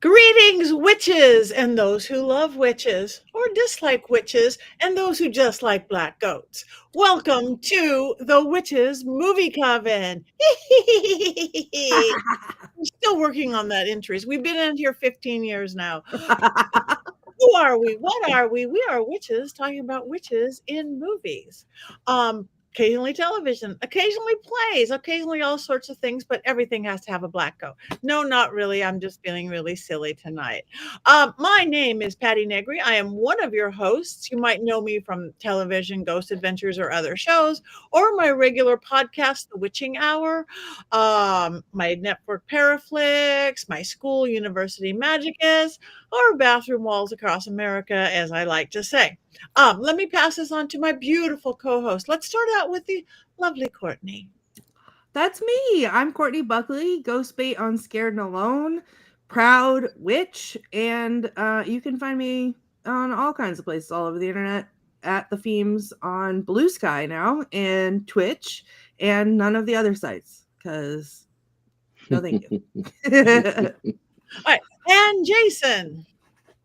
Greetings, witches, and those who love witches, or dislike witches, and those who just like black goats. Welcome to the Witches Movie Coven. I'm still working on that entries. We've been in here 15 years now. Who are we? What are we? We are witches talking about witches in movies. Occasionally television, occasionally plays, occasionally all sorts of things, but everything has to have a black goat. No, not really. I'm just feeling really silly tonight. My name is Patti Negri. I am one of your hosts. You might know me from television, Ghost Adventures, or other shows, or my regular podcast, The Witching Hour, my network Paraflix, my school, University Magicus, or bathroom walls across America, as I like to say. Let me pass this on to my beautiful co-host. Let's start out with the lovely Courtney. That's me. I'm Courtney Buckley, ghost bait on Scared and Alone, proud witch, and you can find me on all kinds of places all over the internet at the themes on Blue Sky now and Twitch and none of the other sites because no thank you. All right, and Jason.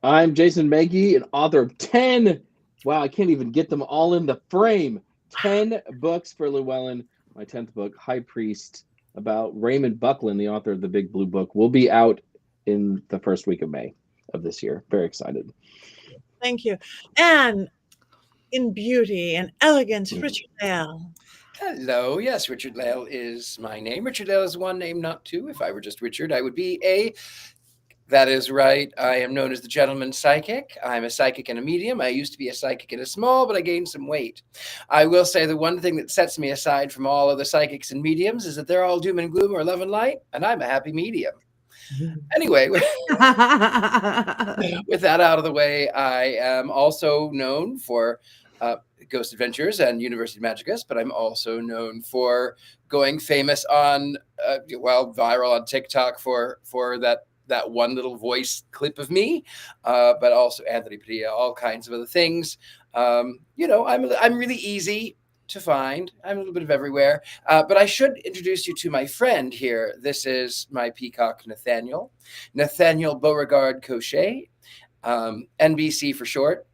I'm Jason Mankey, an author of 10. Wow, I can't even get them all in the frame. 10 books for Llewellyn. My 10th book, High Priest, about Raymond Buckland, the author of the Big Blue Book, will be out in the first week of May of this year. Very excited. Thank you. And in beauty and elegance, Richard-Lael. Hello. Yes, Richard-Lael is my name. Richard-Lael is one name, not two. If I were just Richard, I would be a... That is right. I am known as the gentleman psychic. I'm a psychic and a medium. I used to be a psychic and a small, but I gained some weight. I will say the one thing that sets me aside from all other psychics and mediums is that they're all doom and gloom or love and light, and I'm a happy medium. Anyway, with that out of the way, I am also known for Ghost Adventures and University Magicus, but I'm also known for going famous on, viral on TikTok for that one little voice clip of me, but also Anthony Padilla, all kinds of other things. I'm really easy to find. I'm a little bit of everywhere, but I should introduce you to my friend here. This is my peacock, Nathaniel Beauregard Cochet, NBC for short.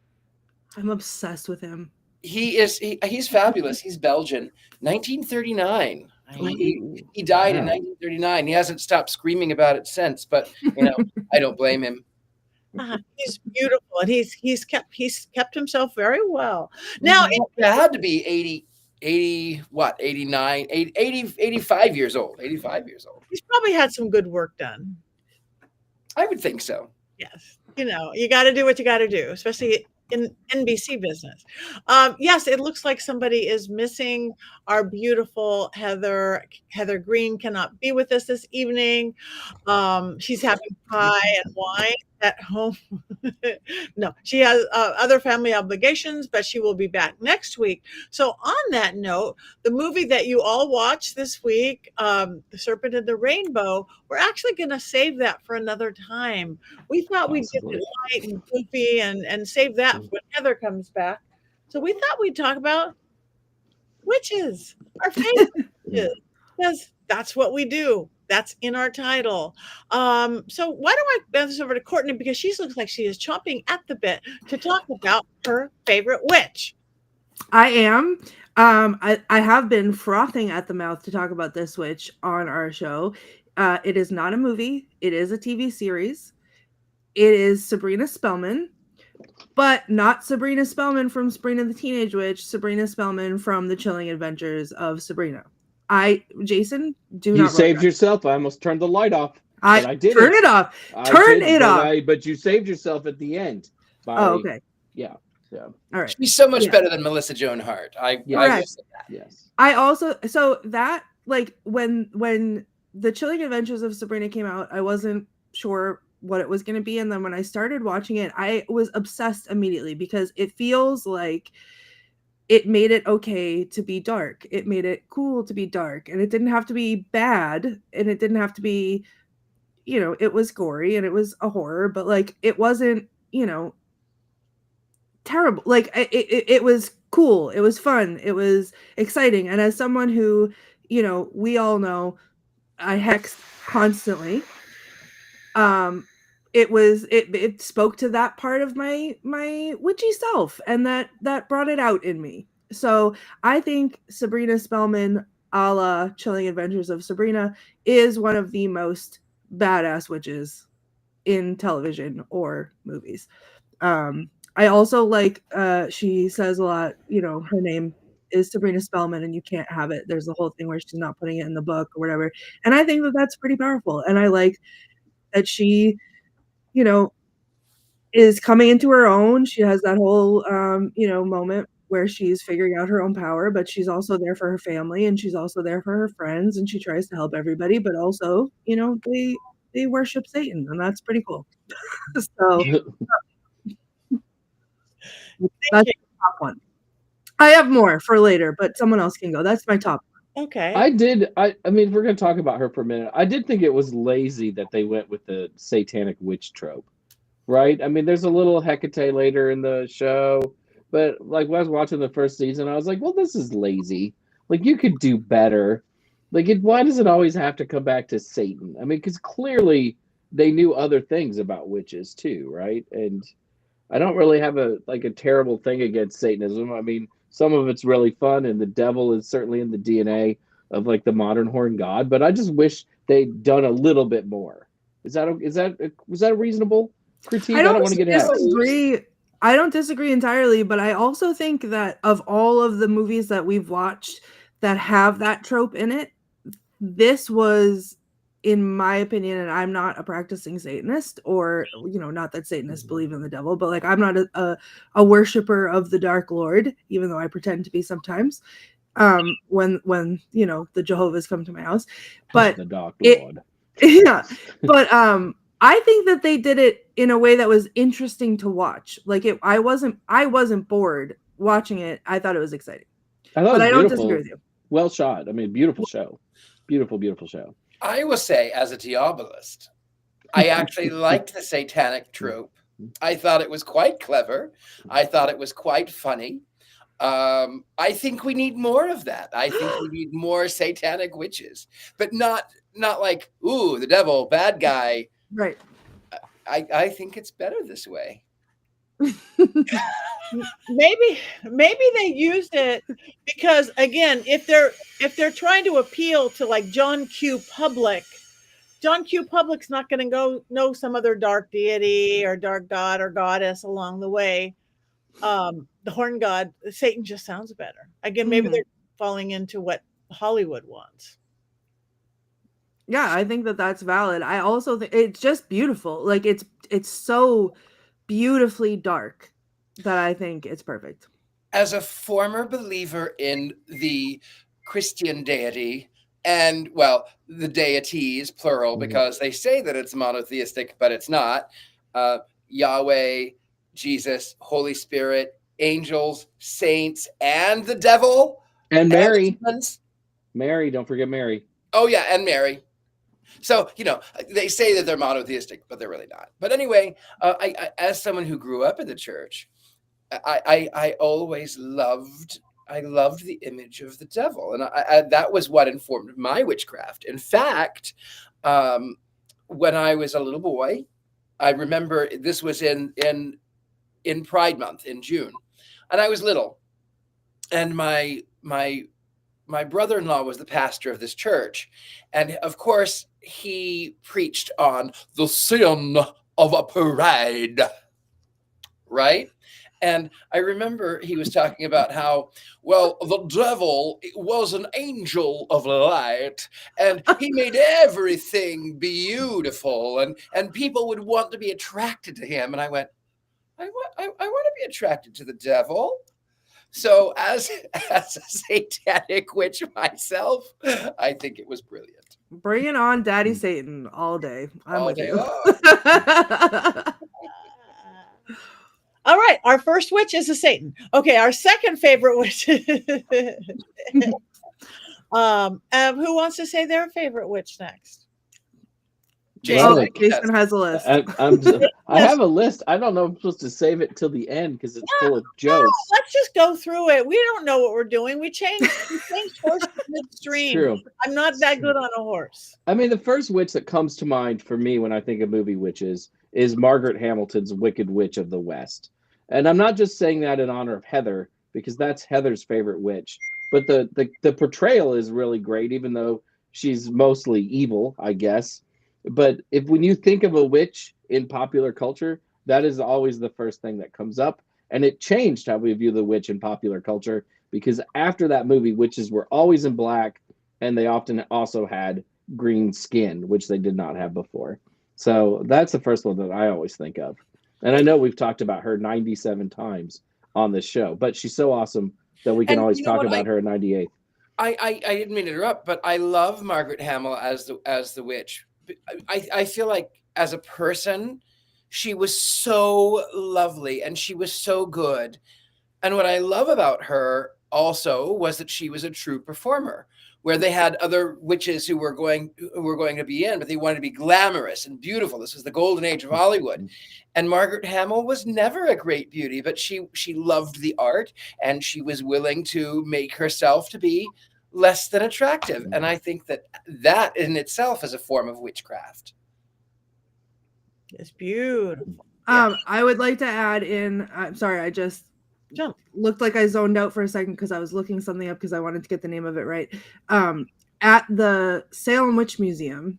I'm obsessed with him. He's fabulous. He's Belgian, 1939. He died in 1939. He hasn't stopped screaming about it since, but I don't blame him. He's beautiful, and he's kept himself very well. Now it had to be 89, 85 years old. 85 years old. He's probably had some good work done. I would think so. Yes, you got to do what you got to do, especially in NBC business. Yes, it looks like somebody is missing our beautiful Heather. Heather Greene cannot be with us this evening. She's having pie and wine at home. No, she has other family obligations, but she will be back next week. So on that note, the movie that you all watched this week, The Serpent and the Rainbow, we're actually going to save that for another time. We thought we'd get it light and goofy and save that when Heather comes back. So we thought we'd talk about witches, our favorite witches, because that's what we do. That's in our title. So why don't I bounce this over to Courtney, because she looks like she is chomping at the bit to talk about her favorite witch. I am. I have been frothing at the mouth to talk about this witch on our show. It is not a movie. It is a TV series. It is Sabrina Spellman, but not Sabrina Spellman from Sabrina the Teenage Witch, Sabrina Spellman from The Chilling Adventures of Sabrina. Jason, You saved yourself. I almost turned the light off. I did turn it off. Turn it off. But you saved yourself at the end. Okay. Yeah. All right. She's so much better than Melissa Joan Hart. Yes. I also that when The Chilling Adventures of Sabrina came out, I wasn't sure what it was going to be, and then when I started watching it, I was obsessed immediately because it feels like it made it okay to be dark. It made it cool to be dark, and it didn't have to be bad, and it didn't have to be, it was gory and it was a horror, but it wasn't, terrible. It was cool. It was fun. It was exciting. And as someone who, we all know I hex constantly, it spoke to that part of my witchy self, and that brought it out in me. So I think Sabrina Spellman, a la Chilling Adventures of Sabrina, is one of the most badass witches in television or movies. I also like, she says a lot, her name is Sabrina Spellman and you can't have it. There's the whole thing where she's not putting it in the book or whatever. And I think that that's pretty powerful. And I like that she, is coming into her own. She has that whole, moment where she's figuring out her own power, but she's also there for her family and she's also there for her friends and she tries to help everybody, but also, they worship Satan and that's pretty cool. So that's the top one. I have more for later, but someone else can go. That's my top. Okay. I mean, if we're going to talk about her for a minute, I did think it was lazy that they went with the satanic witch trope, right? I mean, there's a little Hecate later in the show, but like when I was watching the first season, I was like, well, this is lazy. Like, you could do better. Like, why does it always have to come back to Satan? I mean, because clearly they knew other things about witches too, right? And I don't really have a terrible thing against Satanism. I mean, some of it's really fun, and the devil is certainly in the DNA of like the modern horn god. But I just wish they'd done a little bit more. Was that a reasonable critique? I don't want to get disagree. I don't disagree entirely, but I also think that of all of the movies that we've watched that have that trope in it, this was, in my opinion, and I'm not a practicing Satanist, or not that Satanists believe in the devil, but like I'm not a worshiper of the Dark Lord, even though I pretend to be sometimes. When the Jehovah's come to my house, but the Dark Lord. Yeah, but I think that they did it in a way that was interesting to watch. Like I wasn't bored watching it. I thought it was exciting. I don't disagree with you. Well shot. I mean, beautiful show. Beautiful show. I will say, as a diabolist, I actually liked the satanic trope. I thought it was quite clever. I thought it was quite funny. I think we need more of that. I think we need more satanic witches, but not like, ooh, the devil, bad guy. Right. I think it's better this way. Maybe they used it because, again, if they're trying to appeal to like John Q. Public's not going to go know some other dark deity or dark god or goddess along the way. The horn god, Satan, just sounds better. Again, maybe they're falling into what Hollywood wants. Yeah, I think that that's valid. I also think it's just beautiful. Like it's so beautifully dark that I think it's perfect. As a former believer in the Christian deity, and well, the deities, plural, because they say that it's monotheistic, but it's not. Yahweh, Jesus, Holy Spirit, angels, saints, and the devil. And Mary. Mary, don't forget Mary. Oh, yeah, and Mary. So, they say that they're monotheistic, but they're really not. But anyway, I as someone who grew up in the church, I always loved the image of the devil. And I that was what informed my witchcraft. In fact, when I was a little boy, I remember this was in Pride Month in June, and I was little, and my brother-in-law was the pastor of this church, and of course he preached on the sin of a pride, right? And I remember he was talking about how, well, the devil was an angel of light, and he made everything beautiful, and people would want to be attracted to him. And I went, I want to be attracted to the devil. So as a satanic witch myself, I think it was brilliant. Bring it on, Daddy Satan, all day. I'm with you. All right, our first witch is a Satan. Okay, our second favorite witch. Who wants to say their favorite witch next? Jason has a list. I have a list. I don't know if I'm supposed to save it till the end because it's full of jokes. No, let's just go through it. We don't know what we're doing. We changed horses midstream. True. I'm not that good on a horse. I mean, the first witch that comes to mind for me when I think of movie witches is Margaret Hamilton's Wicked Witch of the West. And I'm not just saying that in honor of Heather, because that's Heather's favorite witch. But the portrayal is really great, even though she's mostly evil, I guess. But when you think of a witch in popular culture, that is always the first thing that comes up. And it changed how we view the witch in popular culture, because after that movie, witches were always in black, and they often also had green skin, which they did not have before. So that's the first one that I always think of. And I know we've talked about her 97 times on this show, but she's so awesome that we can always talk about her in 98. I didn't mean to interrupt, but I love Margaret Hamill as the witch. I feel like as a person, she was so lovely and she was so good. And what I love about her also was that she was a true performer, where they had other witches who were going to be in, but they wanted to be glamorous and beautiful. This was the golden age of Hollywood. And Margaret Hamill was never a great beauty, but she loved the art, and she was willing to make herself to be less than attractive. And I think that in itself is a form of witchcraft. It's beautiful. I would like to add in, I'm sorry, I just looked like I zoned out for a second because I was looking something up because I wanted to get the name of it right. At the Salem Witch Museum,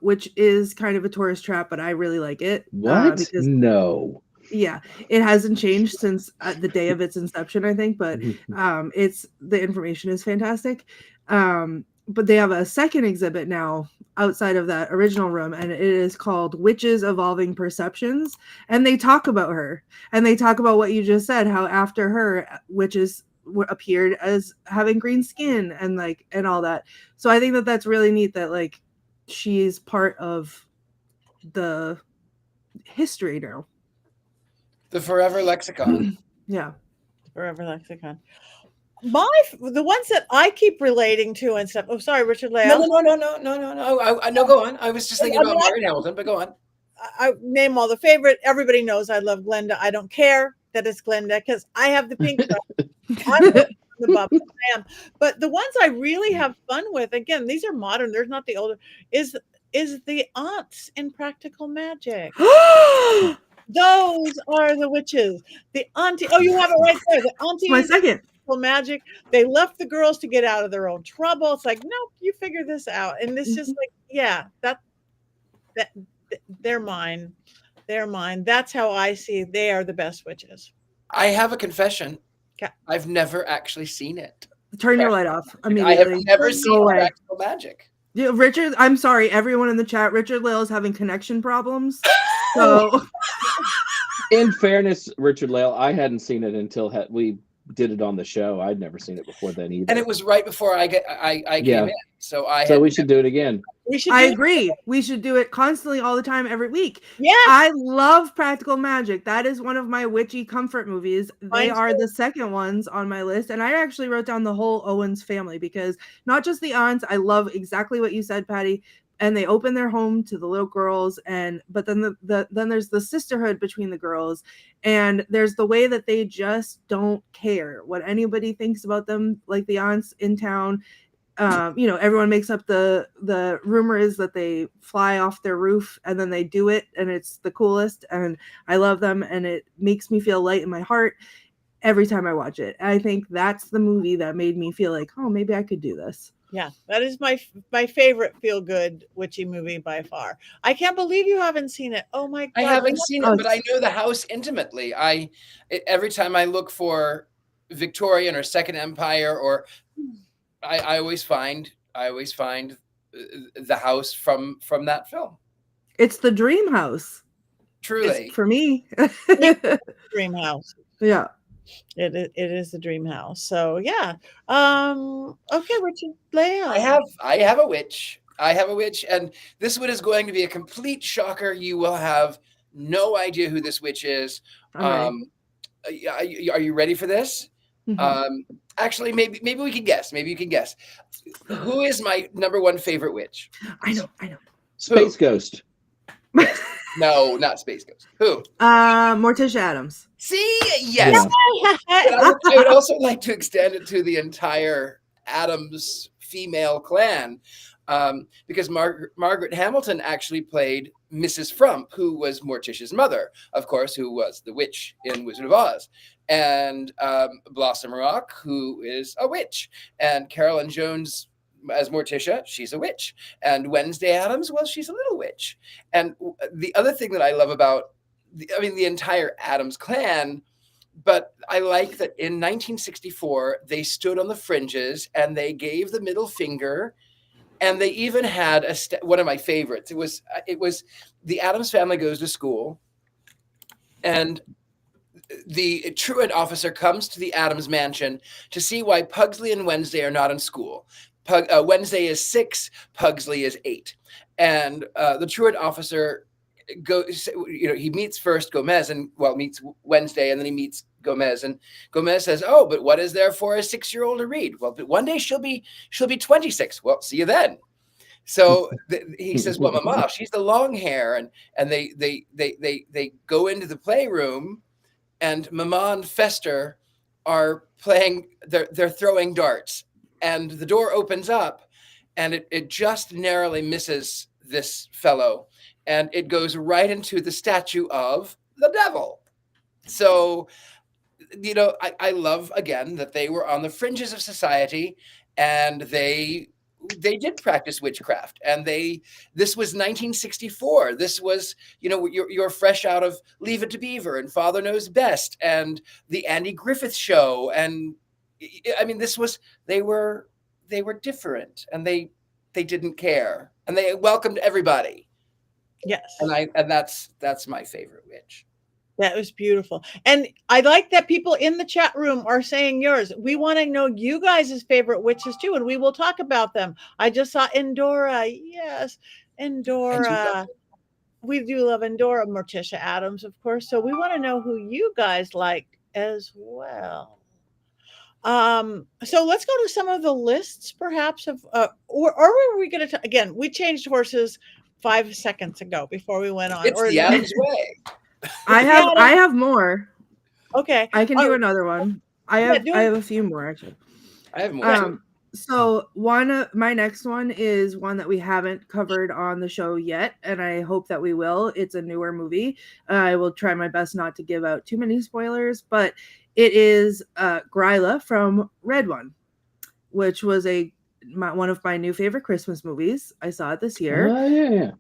which is kind of a tourist trap, but I really like it. What? No. Yeah, it hasn't changed since the day of its inception, I think, but the information is fantastic. But they have a second exhibit now outside of that original room, and it is called Witches Evolving Perceptions. And they talk about her, and they talk about what you just said, how after her, witches appeared as having green skin and all that. So I think that that's really neat that like she's part of the history now. The forever lexicon. Yeah. Forever lexicon. The ones that I keep relating to and stuff. Oh, sorry, Richard-Lael. No, go on. I was just thinking about Margaret Hamilton, but go on. I name all the favorite. Everybody knows I love Glenda. I don't care that it's Glenda because I have the pink stuff. I'm the bubble. I am. But the ones I really have fun with, again, these are modern. There's not the older. Is the aunts in Practical Magic. Those are the witches. The auntie. Oh, you have it right there. The auntie. My second. Magic. They left the girls to get out of their own trouble. It's like, nope, you figure this out. And it's just like, yeah, that they're mine. They're mine. That's how I see they are the best witches. I have a confession. Okay. I've never actually seen it. Turn your light off immediately. I have never seen Practical Magic. Yeah, Richard, I'm sorry, everyone in the chat. Richard-Lael is having connection problems. So, in fairness, Richard-Lael, I hadn't seen it until we did it on the show. I'd never seen it before then either. And it was right before I came in. So we should do it again. I agree. We should do it constantly, all the time, every week. Yeah. I love Practical Magic. That is one of my witchy comfort movies. They are the second ones on my list. And I actually wrote down the whole Owens family because not just the aunts. I love exactly what you said, Patty. And they open their home to the little girls, but then then there's the sisterhood between the girls, and there's the way that they just don't care what anybody thinks about them, like the aunts in town. Everyone makes up the rumor is that they fly off their roof and then they do it, and it's the coolest, and I love them, and it makes me feel light in my heart every time I watch it. I think that's the movie that made me feel like, oh, maybe I could do this. Yeah, that is my favorite feel-good witchy movie by far. I can't believe you haven't seen it. Oh my God. I haven't seen it, but I know the house intimately. Every time I look for Victorian or Second Empire, or I always find the house from that film. It's the dream house. Truly. For me. Dream house. Yeah. It is the dream house. So yeah. Okay, Richard-Lael. I have a witch. And this one is going to be a complete shocker. You will have no idea who this witch is. Are you ready for this? Mm-hmm. Actually, maybe we can guess. Maybe you can guess. Who is my number one favorite witch? I know. Space Ghost. Yes. No, not Space Ghost. Who? Morticia Addams. See, yes. Yeah. I would also like to extend it to the entire Addams female clan. because Margaret Hamilton actually played Mrs. Frump, who was Morticia's mother, of course, who was the witch in Wizard of Oz, and Blossom Rock, who is a witch, and Carolyn Jones as Morticia, she's a witch, and Wednesday Addams, well, she's a little witch. And the other thing that I love about, the entire Addams clan, but I like that in 1964, they stood on the fringes and they gave the middle finger. And they even had one of my favorites. It was the Addams Family Goes to School, and the truant officer comes to the Addams mansion to see why Pugsley and Wednesday are not in school. Wednesday is 6, Pugsley is 8, and the truant officer goes. He meets first Gomez meets Wednesday, and then he meets Gomez, and Gomez says, "Oh, but what is there for a 6-year-old to read? Well, but one day she'll be 26. Well, see you then." So he says, "Well, Mama, she's the long hair," and they go into the playroom, and Mama and Fester are playing. They're throwing darts, and the door opens up, and it just narrowly misses this fellow, and it goes right into the statue of the devil. So, I love, again, that they were on the fringes of society, and they did practice witchcraft, and this was 1964. This was, you're fresh out of Leave It to Beaver and Father Knows Best and the Andy Griffith Show. And they were different, and they didn't care, and they welcomed everybody. Yes. And that's my favorite witch. That was beautiful. And I like that people in the chat room are saying yours. We want to know you guys' favorite witches too, and we will talk about them. I just saw Endora. Yes, Endora. We do love Endora. Morticia Addams, of course. So we want to know who you guys like as well. So let's go to some of the lists, perhaps, of or were we going to again? We changed horses 5 seconds ago before we went on. It's the Addams way. I have more. Okay, I can do another one. I have a few more actually. I have more. So my next one is one that we haven't covered on the show yet, and I hope that we will. It's a newer movie. I will try my best not to give out too many spoilers, but it is Gryla from Red One, which was one of my new favorite Christmas movies. I saw it this year. Oh, yeah.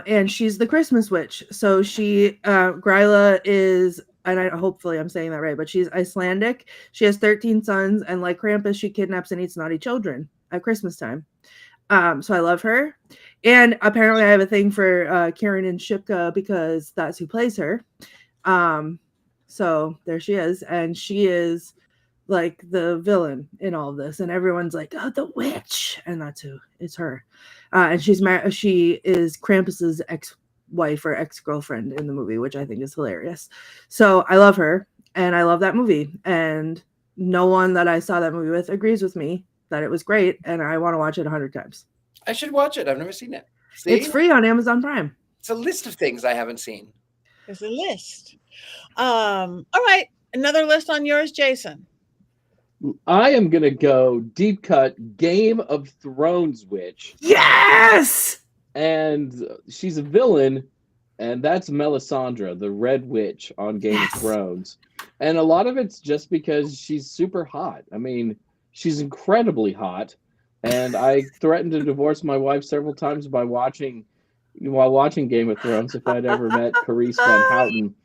And she's the Christmas witch. So Gryla is, and hopefully I'm saying that right, but she's Icelandic. She has 13 sons, and like Krampus, she kidnaps and eats naughty children at Christmas time. So I love her. And apparently I have a thing for Karen and Shipka because that's who plays her. So there she is. And she is like the villain in all of this, and everyone's like, "Oh, the witch," and that's who it's her. And she is Krampus's ex-wife or ex-girlfriend in the movie, which I think is hilarious. So I love her, and I love that movie, and no one that I saw that movie with agrees with me that it was great, and I want to watch it 100 times. I should watch it. I've never seen it. See? It's free on Amazon Prime. It's a list of things I haven't seen. There's a list. All right, another list on yours, Jason. I am going to go deep cut Game of Thrones witch. Yes! And she's a villain, and that's Melisandre, the Red Witch on Game of Thrones. And a lot of it's just because she's super hot. I mean, she's incredibly hot. And I threatened to divorce my wife several times while watching Game of Thrones if I'd ever met Carice Van Houten.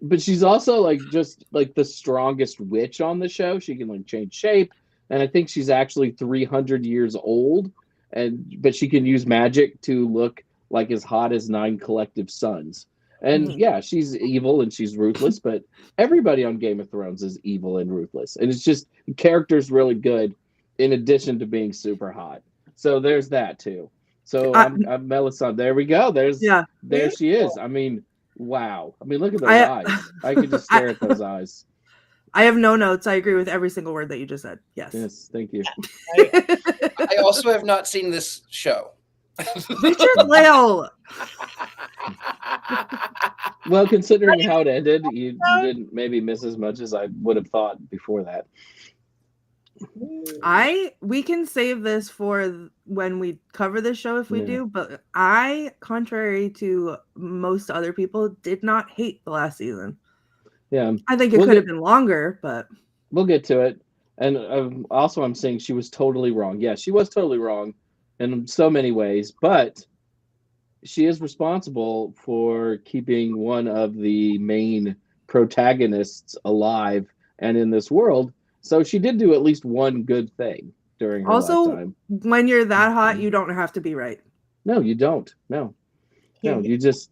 But she's also like just like the strongest witch on the show. She can like change shape, and I think she's actually 300 years old. But she can use magic to look like as hot as 9 collective suns. And yeah, she's evil and she's ruthless. But everybody on Game of Thrones is evil and ruthless, and it's just the character's really good. In addition to being super hot, so there's that too. So I'm Melisandre. There we go. There she is. I mean. Wow. I mean, look at those eyes. I could just stare at those eyes. I have no notes. I agree with every single word that you just said. Yes. Yes, thank you. I also have not seen this show. Richard-Lael. Well, considering how it ended, you didn't maybe miss as much as I would have thought before that. We can save this for when we cover this show if we Yeah. do, but I, contrary to most other people, did not hate the last season. Yeah. I think it We'll could have get- been longer, but We'll get to it. And also, I'm saying she was totally wrong. Yeah, she was totally wrong in so many ways, but she is responsible for keeping one of the main protagonists alive and in this world. So she did do at least one good thing during her also lifetime. when you're that hot, you don't have to be right. No, you don't. No, you just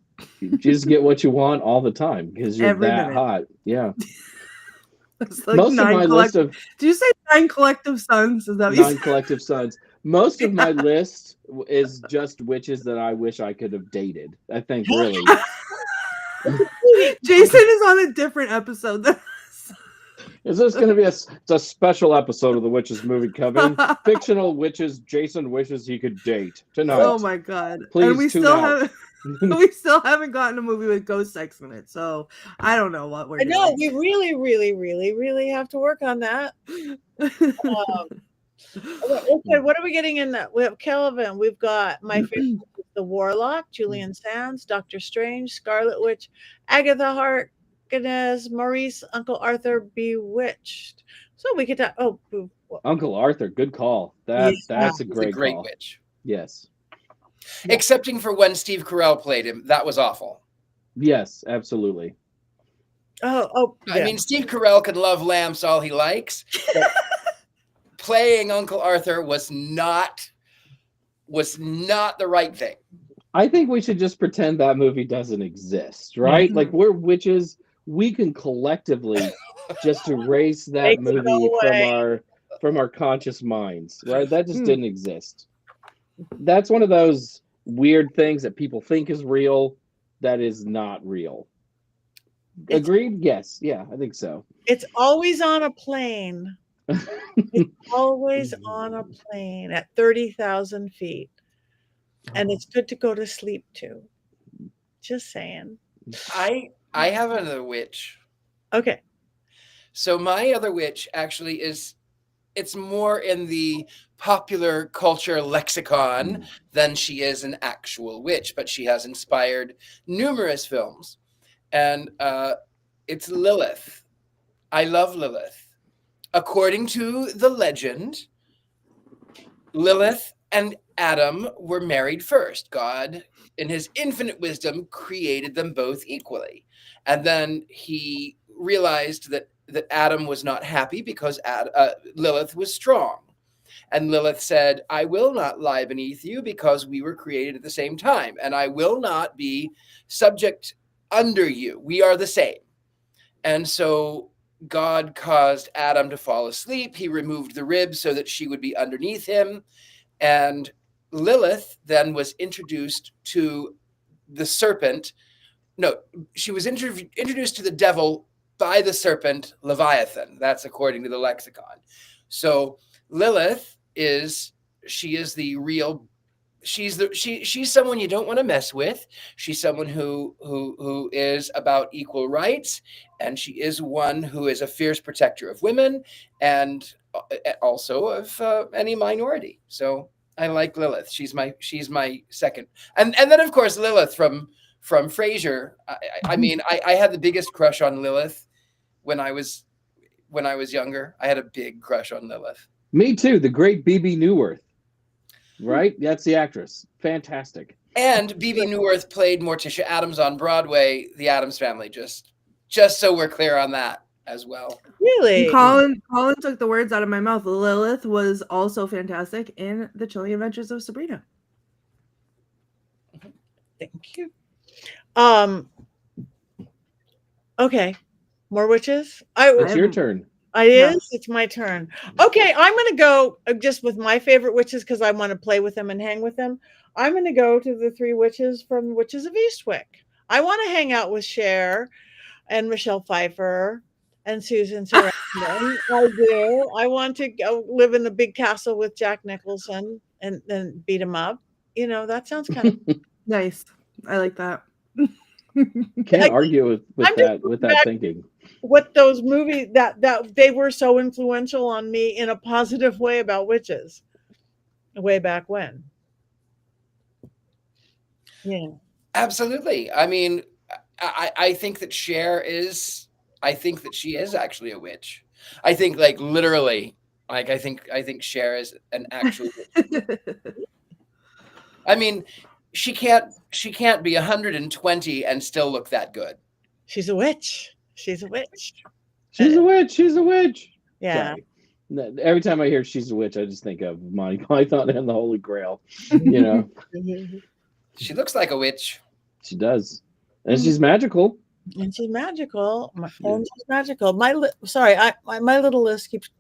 get what you want all the time because you're Every that minute. hot. Yeah. It's like Most of my list of Did you say 9 collective sons? Is that what you said? non-collective sons. Most of my list is just witches that I wish I could have dated. I think really. Jason is on a different episode than us. Is this going to be it's a special episode of the Witches movie coming? Fictional witches Jason wishes he could date tonight. Oh my god! Please and we tune still out. have we still haven't gotten a movie with ghost sex in it, so I don't know what we're doing. No, we really, really, really, really have to work on that. Okay, what are we getting in that? We have Kelvin. We've got my favorite, the Warlock, Julian Sands, Doctor Strange, Scarlet Witch, Agatha Harkness, Maurice, Uncle Arthur, Bewitched. So we could talk. Oh, Uncle Arthur, good call. That's a great call. Witch. Yes. Excepting for when Steve Carell played him, that was awful. Yes, absolutely. Oh. I mean, Steve Carell can love lamps all he likes. But playing Uncle Arthur was not the right thing. I think we should just pretend that movie doesn't exist, right? Like we're witches, we can collectively just erase that movie from our conscious minds, right? That just didn't exist. That's one of those weird things that people think is real that is not real. Agreed? Yes. Yeah, I think so. It's always on a plane. It's always on a plane at 30,000 feet. And it's good to go to sleep too. Just saying. I have another witch. Okay. So my other witch actually it's more in the popular culture lexicon than she is an actual witch, but she has inspired numerous films. And it's Lilith. I love Lilith. According to the legend, Lilith and Adam were married first. God, in his infinite wisdom, created them both equally. And then he realized that Adam was not happy because Lilith was strong. And Lilith said, I will not lie beneath you because we were created at the same time. And I will not be subject under you. We are the same. And so God caused Adam to fall asleep. He removed the ribs so that she would be underneath him. And Lilith then was introduced to the serpent. No, she was introduced to the devil by the serpent Leviathan. That's according to the lexicon. So Lilith she's someone you don't want to mess with. She's someone who is about equal rights, and she is one who is a fierce protector of women and also of any minority. So I like Lilith. She's my second. And then of course Lilith from Frasier. I mean, I had the biggest crush on Lilith when I was younger. I had a big crush on Lilith. Me too. The great B.B. Newirth. Right? That's the actress. Fantastic. And B.B. Newirth played Morticia Addams on Broadway, The Addams Family, just so we're clear on that as well. Really? Colin took the words out of my mouth. Lilith was also fantastic in The Chilling Adventures of Sabrina. Thank you. Okay. More witches? It's your turn. It's my turn. Okay, I'm going to go just with my favorite witches because I want to play with them and hang with them. I'm going to go to the 3 witches from Witches of Eastwick. I want to hang out with Cher and Michelle Pfeiffer and Susan Sarandon. I do. I want to go live in the big castle with Jack Nicholson and then beat him up. You know, that sounds kind of nice. I like that. Can't argue with I'm just that looking back thinking. what those movies that they were so influential on me in a positive way about witches way back when. Yeah. Absolutely. I mean, I think that Cher is. I think that she is actually a witch. I think, like, literally, like I think Cher is an actual witch. I mean, she can't be 120 and still look that good. She's a witch. She's a witch. She's a witch. She's a witch. Yeah. Sorry. Every time I hear she's a witch, I just think of Monty Python and the Holy Grail. You know, She looks like a witch. she does, and she's magical. And she's magical. Yeah. And she's magical. My little list keeps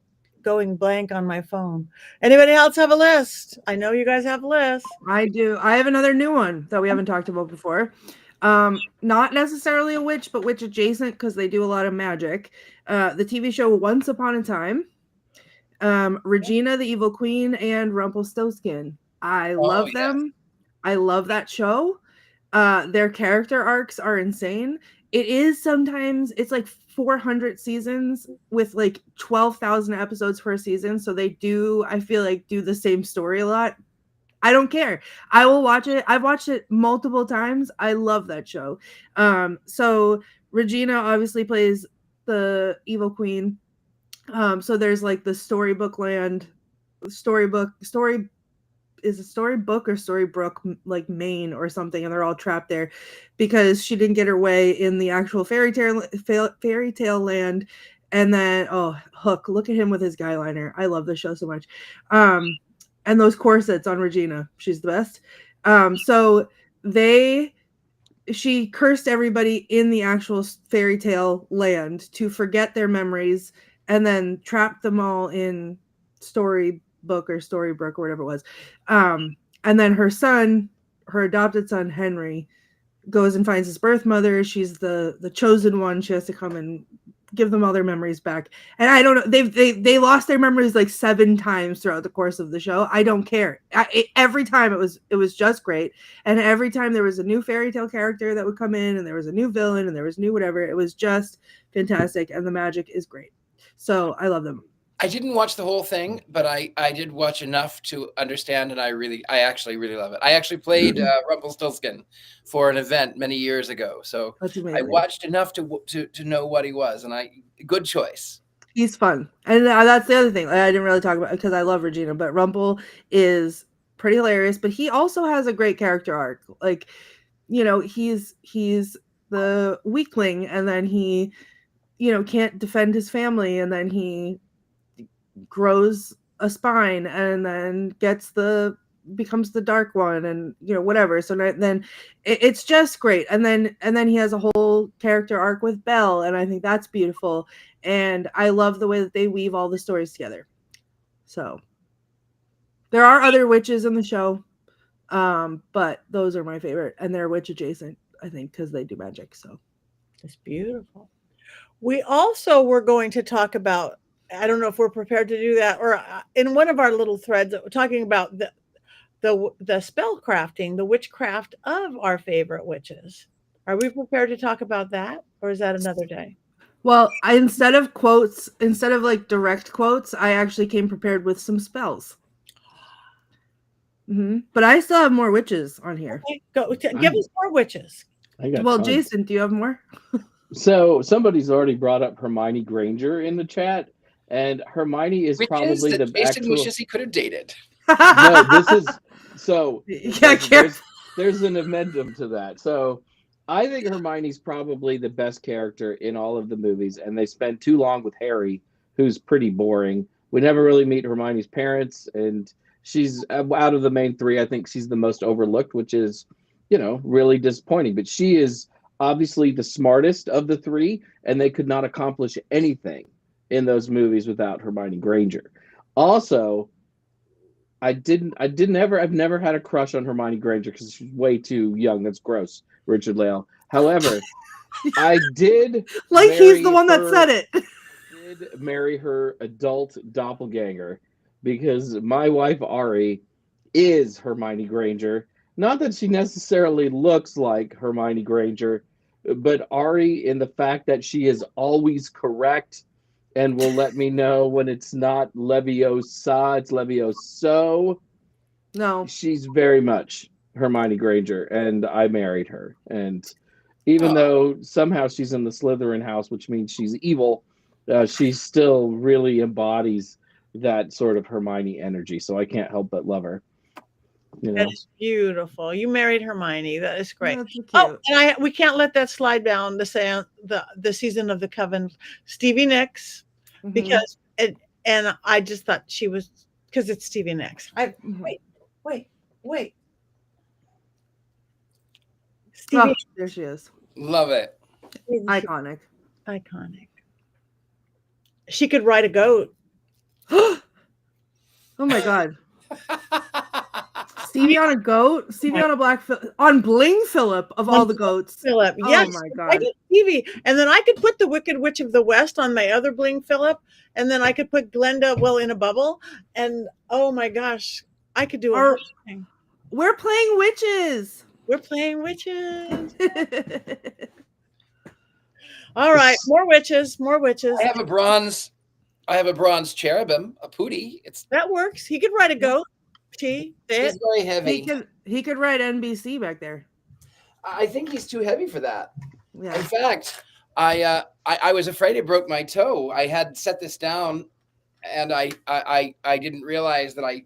going blank on my phone. Anybody else have a list? I know you guys have a list. I do. I have another new one that we haven't talked about before. Not necessarily a witch, but witch adjacent because they do a lot of magic. The TV show Once Upon a Time. Regina, the Evil Queen, and Rumpelstiltskin. I love them. I love that show. Their character arcs are insane. It is sometimes, it's like 400 seasons with like 12,000 episodes per season. So they do, I feel like, do the same story a lot. I don't care. I will watch it. I've watched it multiple times. I love that show. So Regina obviously plays the Evil Queen. So there's like the storybook land, is a Storybook or Storybrooke, like Maine or something, and they're all trapped there because she didn't get her way in the actual fairy tale land. And then Hook, look at him with his guy liner. I love this show so much. And those corsets on Regina, she's the best. So she cursed everybody in the actual fairy tale land to forget their memories and then trapped them all in Storybook or Storybrooke or whatever it was. And then her adopted son, Henry, goes and finds his birth mother. She's the chosen one. She has to come and give them all their memories back. And I don't know, they lost their memories like 7 times throughout the course of the show. I don't care. Every time it was just great. And every time there was a new fairy tale character that would come in, and there was a new villain, and there was new whatever. It was just fantastic, and the magic is great. So I love them. I didn't watch the whole thing, but I did watch enough to understand, and I actually really love it. I actually played Rumpelstiltskin for an event many years ago, so I watched enough to know what he was, and good choice. He's fun, and that's the other thing I didn't really talk about because I love Regina, but Rumple is pretty hilarious. But he also has a great character arc. Like, you know, he's the weakling, and then he, you know, can't defend his family, and then he grows a spine and then becomes the dark one, and you know, whatever. So then it's just great. And then he has a whole character arc with Belle, and I think that's beautiful. And I love the way that they weave all the stories together. So there are other witches in the show, but those are my favorite, and they're witch adjacent, I think, because they do magic. So it's beautiful. We also were going to talk about, I don't know if we're prepared to do that, or in one of our little threads, we're talking about the spell crafting, the witchcraft of our favorite witches. Are we prepared to talk about that, or is that another day? Well, instead of like direct quotes, I actually came prepared with some spells. But I still have more witches on here. Okay, give us more witches. Well, tons. Jason, do you have more? So somebody's already brought up Hermione Granger in the chat. And Hermione is probably the Jason wishes he could have dated. No, this is so. Yeah, there's an amendment to that. So I think Hermione's probably the best character in all of the movies, and they spend too long with Harry, who's pretty boring. We never really meet Hermione's parents, and she's out of the main 3. I think she's the most overlooked, which is, you know, really disappointing. But she is obviously the smartest of the 3, and they could not accomplish anything in those movies without Hermione Granger. Also, I've never had a crush on Hermione Granger because she's way too young. That's gross, Richard-Lael. However, I did like he's the one that said it. Did marry her adult doppelganger because my wife Ari is Hermione Granger. Not that she necessarily looks like Hermione Granger, but Ari, in the fact that she is always correct and will let me know when it's not Leviosa, it's Levioso. No. She's very much Hermione Granger, and I married her. And even Oh. though somehow she's in the Slytherin house, which means she's evil, she still really embodies that sort of Hermione energy. So I can't help but love her. You know? That is beautiful. You married Hermione. That is great. That's so cute. Oh, and we can't let that slide down. The season of the Coven, Stevie Nicks, Mhm. because and I just thought she was, because it's Stevie Nicks. Mhm. Wait. Stevie, Oh, there she is. Love it. Iconic. iconic. She could ride a goat. Oh my god. Stevie on a goat, Stevie on a black on Bling Phillip of all the goats. Philip, Oh yes. my I god. did Stevie, and then I could put the Wicked Witch of the West on my other Bling Phillip, and then I could put Glenda in a bubble, and oh my gosh, I could do a whole thing. We're playing witches. We're playing witches. All right, more witches. I have a bronze cherubim, a pootie. That works. He could ride a goat. He's very heavy. He could write NBC back there. I think he's too heavy for that. Yeah. In fact, I was afraid I broke my toe. I had set this down, and I didn't realize that I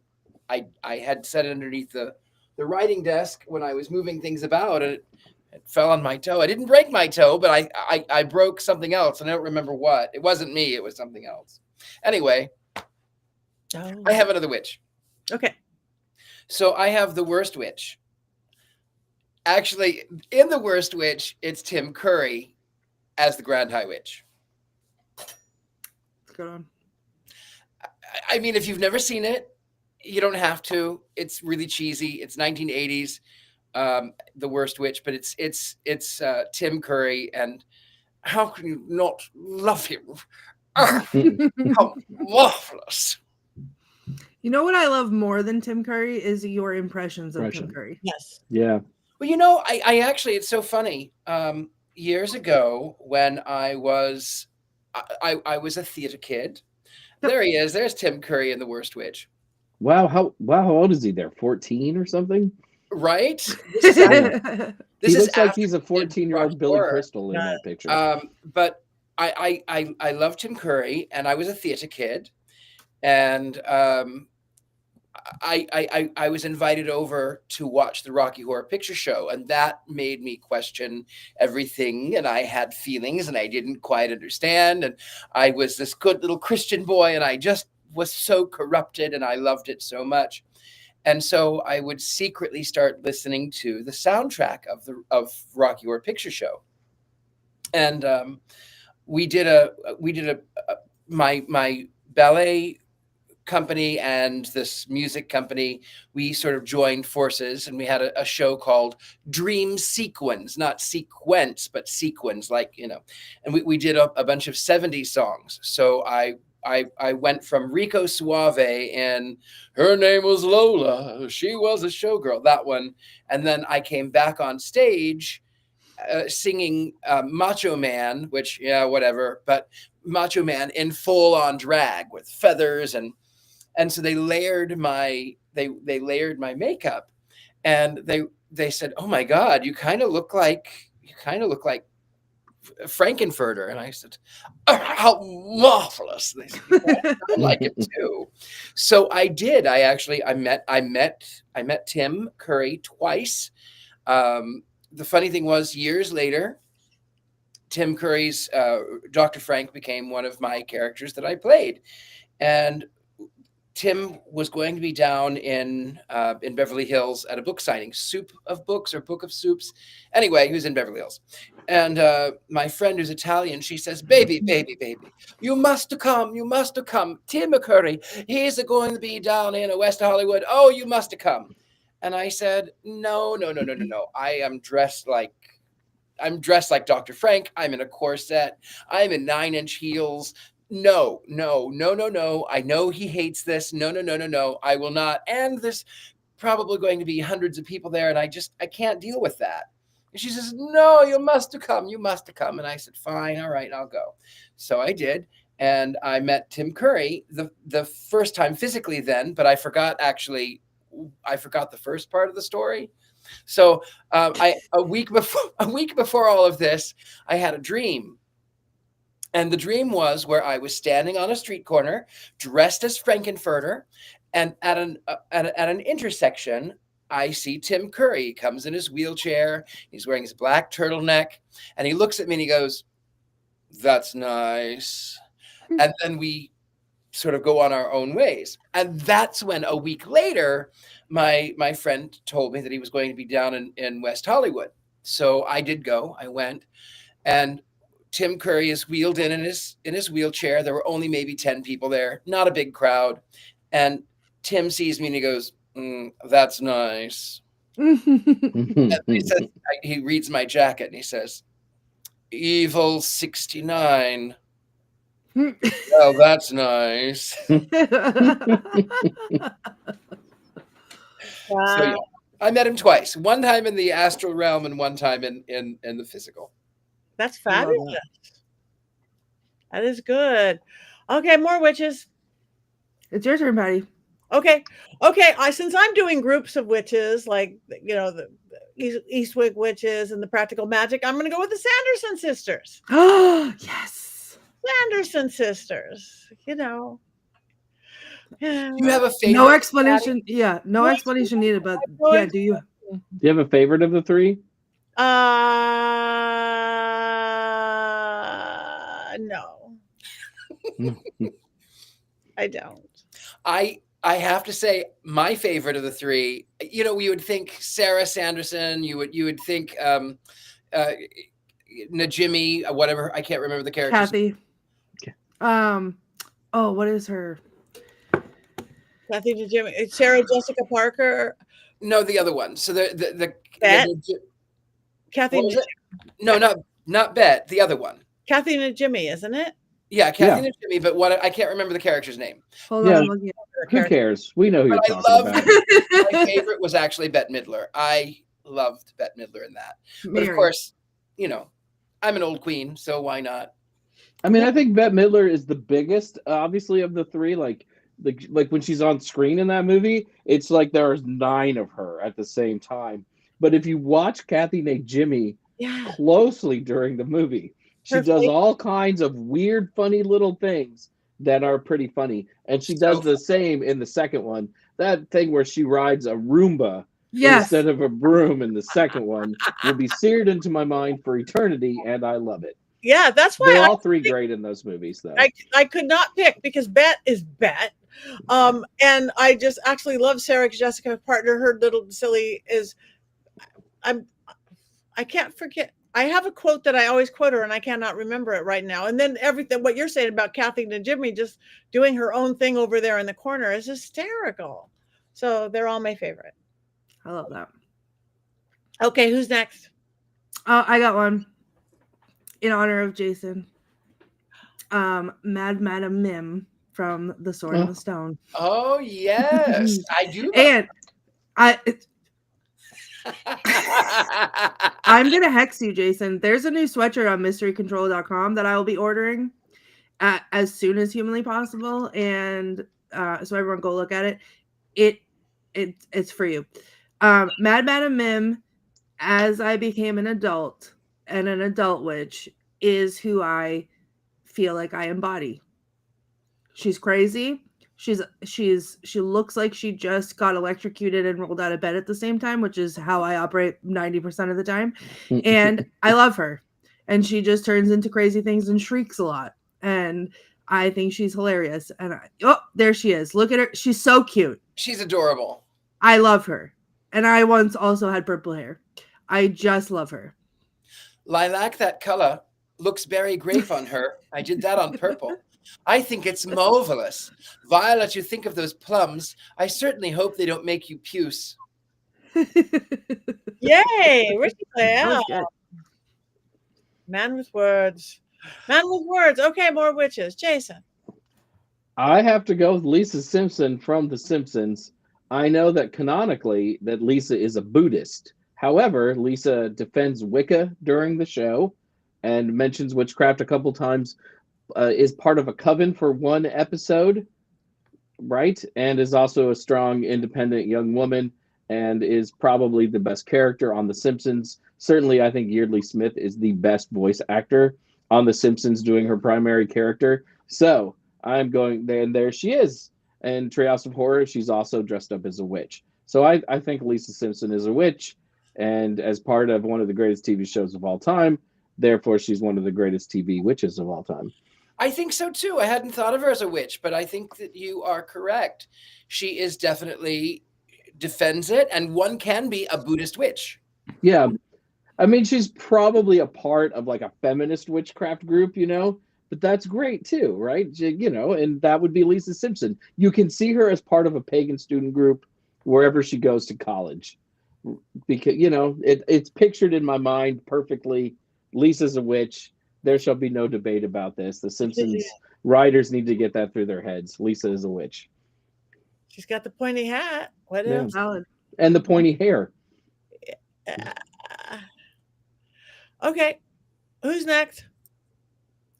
had set it underneath the writing desk when I was moving things about, and it fell on my toe. I didn't break my toe, but I broke something else, and I don't remember what. It wasn't me. It was something else. Anyway, I have another witch. Okay. So I have the worst witch. Actually, in the worst witch, it's Tim Curry as the Grand High Witch. Good on. I mean, if you've never seen it, you don't have to. It's really cheesy. It's 1980s, the worst witch, but it's Tim Curry, and how can you not love him? How marvelous! You know what I love more than Tim Curry is your impressions of Tim Curry. Yes. Yeah. Well, you know, I actually, it's so funny. Years ago, when I was a theater kid, there he is. There's Tim Curry in The Worst Witch. Wow. How old is he there? 14 or something? Right? He looks like he's a 14-year-old Billy Crystal in that picture. But I love Tim Curry, and I was a theater kid, and I was invited over to watch the Rocky Horror Picture Show, and that made me question everything, and I had feelings, and I didn't quite understand, and I was this good little Christian boy, and I just was so corrupted, and I loved it so much. And so I would secretly start listening to the soundtrack of Rocky Horror Picture Show, and my ballet company and this music company, we sort of joined forces, and we had a show called Dream Sequence, not sequence, but sequence, like, you know, and we did a bunch of 70s songs. So I went from Rico Suave and Her Name Was Lola, She Was a Showgirl, that one. And then I came back on stage singing Macho Man, which, yeah, whatever, but Macho Man in full on drag with feathers, and so they layered my makeup, and they said, "Oh my God, you kind of look like Frankenfurter." And I said, "Oh, how marvelous!" They said, "I like it too." So I did. I met Tim Curry twice. The funny thing was, years later, Tim Curry's Dr. Frank became one of my characters that I played, and Tim was going to be down in Beverly Hills at a book signing, Soup of Books or Book of Soups. Anyway, he was in Beverly Hills. And my friend who's Italian, she says, baby, you must come. Tim Curry, he's going to be down in West Hollywood. Oh, you must come. And I said, no. I'm dressed like Dr. Frank. I'm in a corset. I'm in 9-inch heels. No. I know he hates this. No. I will not. And there's probably going to be hundreds of people there, and I can't deal with that. And she says, no, you must come. You must come. And I said, fine. All right, I'll go. So I did. And I met Tim Curry the first time physically then, but I forgot the first part of the story. So a week before all of this, I had a dream. And the dream was where I was standing on a street corner, dressed as Frankenfurter, and at an intersection, I see Tim Curry. He comes in his wheelchair. He's wearing his black turtleneck, and he looks at me and he goes, "That's nice." And then we sort of go on our own ways. And that's when a week later, my friend told me that he was going to be down in West Hollywood. So I did go. I went, and Tim Curry is wheeled in his wheelchair. There were only maybe 10 people there, not a big crowd. And Tim sees me and he goes, "That's nice." And he reads my jacket and he says, "Evil 69. Well, that's nice." Wow. So yeah, I met him twice. One time in the astral realm and one time in the physical. That's fabulous. That is good. Okay, more witches. It's your turn, Patty. Okay. Since I'm doing groups of witches, like the Eastwick witches and the practical magic, I'm going to go with the Sanderson sisters. Oh, yes. Sanderson sisters. Yeah. You have a favorite? No explanation. Yeah, no explanation needed. But yeah, do you have a favorite of the three? No. I don't. I have to say my favorite of the three, we would think Sarah Sanderson, you would think Najimy, whatever, I can't remember the character. Kathy. Okay. What is her? Kathy Najimy. Sarah Jessica Parker. No, the other one. So the Kathy Najimy. No, not Bet, the other one. Kathy Najimy, isn't it? Yeah, Kathy Najimy, but I can't remember the character's name. Hold on, who cares? We know who you're talking about. My favorite was actually Bette Midler. I loved Bette Midler in that. But of course, I'm an old queen, so why not? I mean, I think Bette Midler is the biggest, obviously, of the three. Like when she's on screen in that movie, it's like there's 9 of her at the same time. But if you watch Kathy Najimy closely during the movie, she does all kinds of weird, funny little things that are pretty funny. And she does the same in the second one. That thing where she rides a Roomba instead of a broom in the second one will be seared into my mind for eternity, and I love it. Yeah, that's why they're all three great in those movies, though. I could not pick because Bet is Bet. And I just actually love Sarah Jessica Parker. Her little silly is I can't forget. I have a quote that I always quote her, and I cannot remember it right now. And then everything, what you're saying about Kathy Najimy just doing her own thing over there in the corner is hysterical. So they're all my favorite. I love that. Okay, who's next? I got one in honor of Jason. Mad Madam Mim from The Sword and the Stone. Oh yes, I do. And I'm gonna hex you, Jason. There's a new sweatshirt on mysterycontrol.com that I will be ordering as soon as humanly possible, and so everyone go look at it. It's for you. Mad Madam Mim, as I became an adult and an adult witch, is who I feel like I embody. She's crazy. She looks like she just got electrocuted and rolled out of bed at the same time, which is how I operate 90% of the time. And I love her. And she just turns into crazy things and shrieks a lot. And I think she's hilarious. And there she is. Look at her. She's so cute. She's adorable. I love her. And I once also had purple hair. I just love her. Lilac, that color looks berry grape on her. I did that on purple. I think it's marvelous. Violet, you think of those plums. I certainly hope they don't make you puce. Yay! Richard-Lael. Man with words. Man with words. Okay, more witches. Jason. I have to go with Lisa Simpson from The Simpsons. I know that canonically that Lisa is a Buddhist. However, Lisa defends Wicca during the show and mentions witchcraft a couple times, is part of a coven for one episode, right? And is also a strong, independent young woman and is probably the best character on The Simpsons. Certainly, I think Yeardley Smith is the best voice actor on The Simpsons doing her primary character. So I'm going there, and there she is. And Treehouse of Horror, she's also dressed up as a witch. So I think Lisa Simpson is a witch, and as part of one of the greatest TV shows of all time, therefore she's one of the greatest TV witches of all time. I think so too. I hadn't thought of her as a witch, but I think that you are correct. She is definitely defends it, and one can be a Buddhist witch. Yeah. I mean, she's probably a part of like a feminist witchcraft group, but that's great too, right? And that would be Lisa Simpson. You can see her as part of a pagan student group wherever she goes to college, because it's pictured in my mind perfectly. Lisa's a witch. There shall be no debate about this. The Simpsons writers need to get that through their heads. Lisa is a witch. She's got the pointy hat. What else? Valid. And the pointy hair. Okay. Who's next?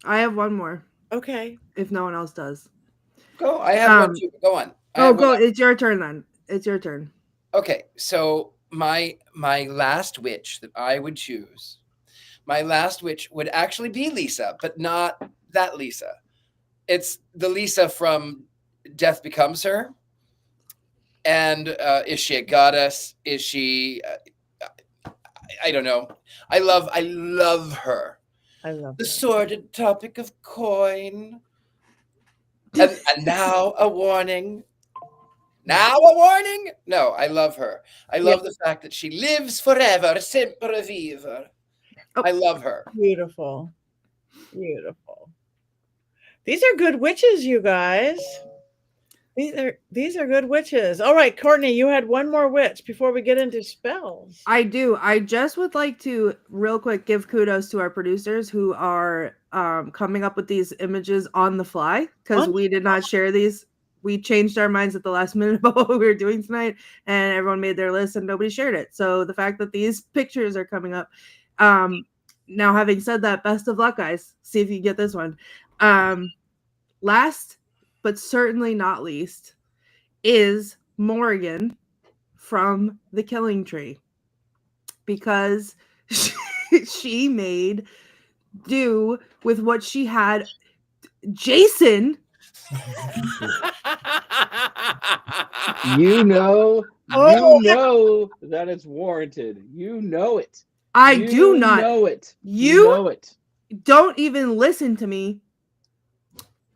I have one more. Okay. If no one else does. Go. I have one too. Go on. Go. It's your turn then. It's your turn. Okay. So my last witch that I would choose, my last witch would actually be Lisa, but not that Lisa. It's the Lisa from Death Becomes Her. And is she a goddess? Is she? I don't know. I love her. I love the her. sordid topic of coin. And now a warning. Now a warning. No, I love her. I love the fact that she lives forever, sempre viva. Oh. I love her. Beautiful. Beautiful. These are good witches, you guys. These are good witches. All right, Courtney, you had one more witch before we get into spells. I do. I just would like to real quick give kudos to our producers who are coming up with these images on the fly, because we did not share these. We changed our minds at the last minute about what we were doing tonight, and everyone made their list and nobody shared it. So the fact that these pictures are coming up. Now, having said that, best of luck, guys. See if you get this one. Last but certainly not least, is Morrigan from The Killing Tree, because she made do with what she had. Jason, you know that it's warranted. You know it. I do not know it. You know it. Don't even listen to me.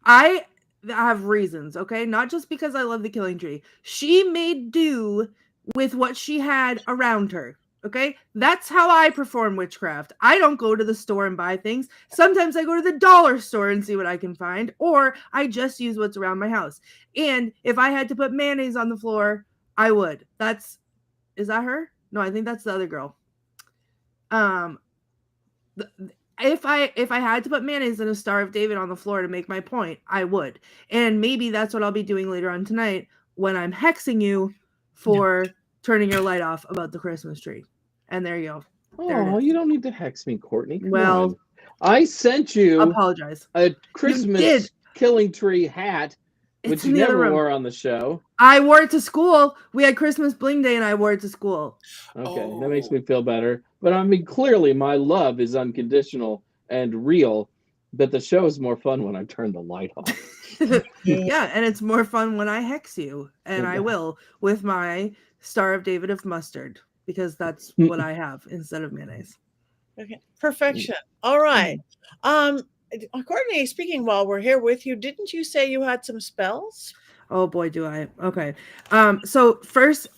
I have reasons, okay? Not just because I love The Killing Tree. She made do with what she had around her, okay? That's how I perform witchcraft. I don't go to the store and buy things. Sometimes I go to the dollar store and see what I can find, or I just use what's around my house. And if I had to put mayonnaise on the floor, I would. Is that her? No, I think that's the other girl. If I had to put mayonnaise in a Star of David on the floor to make my point, I would. And maybe that's what I'll be doing later on tonight when I'm hexing you for turning your light off about the Christmas tree. And there you go. Oh, you don't need to hex me, Courtney. Come Well, on. I sent you apologize. a Christmas Killing Tree hat, which you never wore on the show. I wore it to school. We had Christmas Bling Day and I wore it to school. Okay, that makes me feel better. But I mean, clearly my love is unconditional and real, but the show is more fun when I turn the light off. Yeah, and it's more fun when I hex you. And I will with my Star of David of mustard, because that's what I have instead of mayonnaise. Okay, perfection. All right. Courtney, speaking while we're here with you, didn't you say you had some spells? Oh boy, do I. Okay. So first,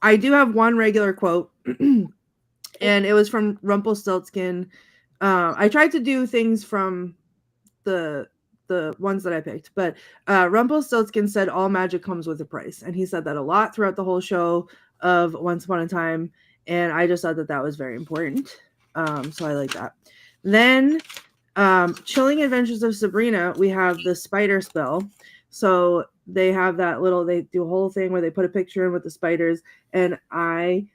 I do have one regular quote, and it was from Rumpelstiltskin. I tried to do things from the ones that I picked, but Rumpelstiltskin said all magic comes with a price, and he said that a lot throughout the whole show of Once Upon a Time, and I just thought that was very important. So I like that. Then Chilling Adventures of Sabrina, we have the spider spell. So they have they do a whole thing where they put a picture in with the spiders, and I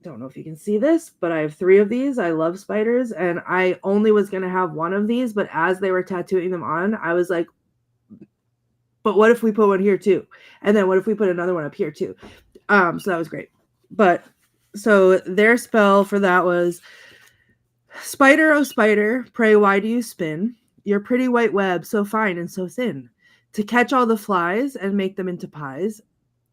don't know if you can see this, but I have 3 of these. I love spiders, and I only was going to have 1 of these, but as they were tattooing them on, I was like, but what if we put one here too? And then what if we put another one up here too? So that was great. But so their spell for that was, spider, oh spider, pray why do you spin your pretty white web so fine and so thin to catch all the flies and make them into pies?